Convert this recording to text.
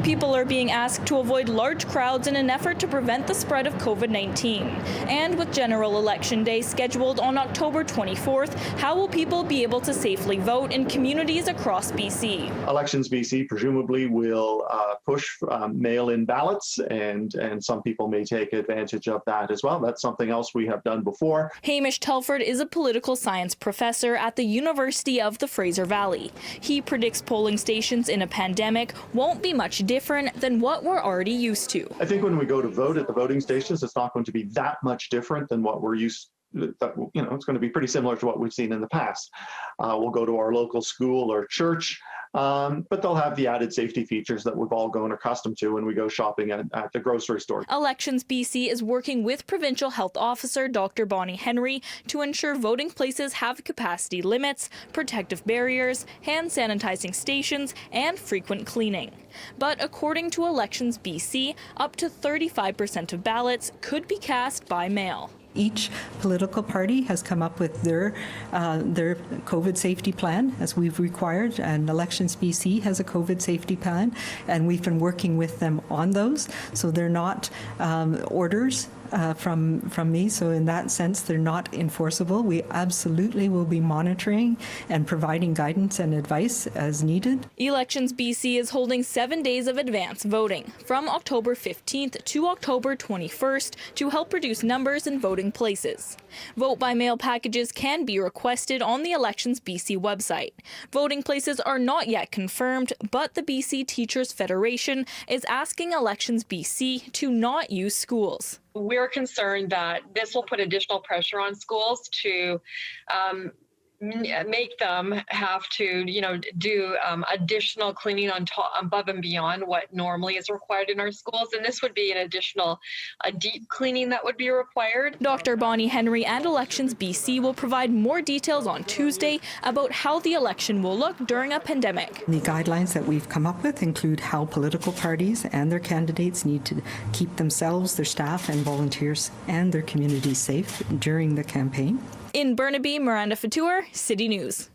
People are being asked to avoid large crowds in an effort to prevent the spread of COVID-19. And with General Election Day scheduled on October 24th, how will people be able to safely vote in communities across BC? Elections BC presumably will push mail-in ballots, and some people may take advantage of that as well. That's something else we have done before. Hamish Telford is a political science professor at the University of the Fraser Valley. He predicts polling stations in a pandemic won't be much different than what we're already used to. I think when we go to vote at the voting stations, it's not going to be that much different than what we're used to. It's going to be pretty similar to what we've seen in the past. We'll go to our local school or church, but they'll have the added safety features that we've all grown accustomed to when we go shopping at the grocery store. Elections BC is working with Provincial Health Officer Dr. Bonnie Henry to ensure voting places have capacity limits, protective barriers, hand sanitizing stations, and frequent cleaning. But according to Elections BC, up to 35% of ballots could be cast by mail. Each political party has come up with their COVID safety plan, as we've required, and Elections BC has a COVID safety plan, and we've been working with them on those. So they're not orders from me, so in that sense they're not enforceable. We absolutely will be monitoring and providing guidance and advice as needed. Elections BC is holding 7 days of advance voting from October 15th to October 21st to help reduce numbers in voting places. Vote by mail packages can be requested on the Elections BC website. Voting places are not yet confirmed, but the BC Teachers Federation is asking Elections BC to not use schools. We're concerned that this will put additional pressure on schools to make them have to, do additional cleaning on top, above and beyond what normally is required in our schools. And this would be an additional deep cleaning that would be required. Dr. Bonnie Henry and Elections BC will provide more details on Tuesday about how the election will look during a pandemic. The guidelines that we've come up with include how political parties and their candidates need to keep themselves, their staff and volunteers and their communities safe during the campaign. In Burnaby, Miranda Fatour, City News.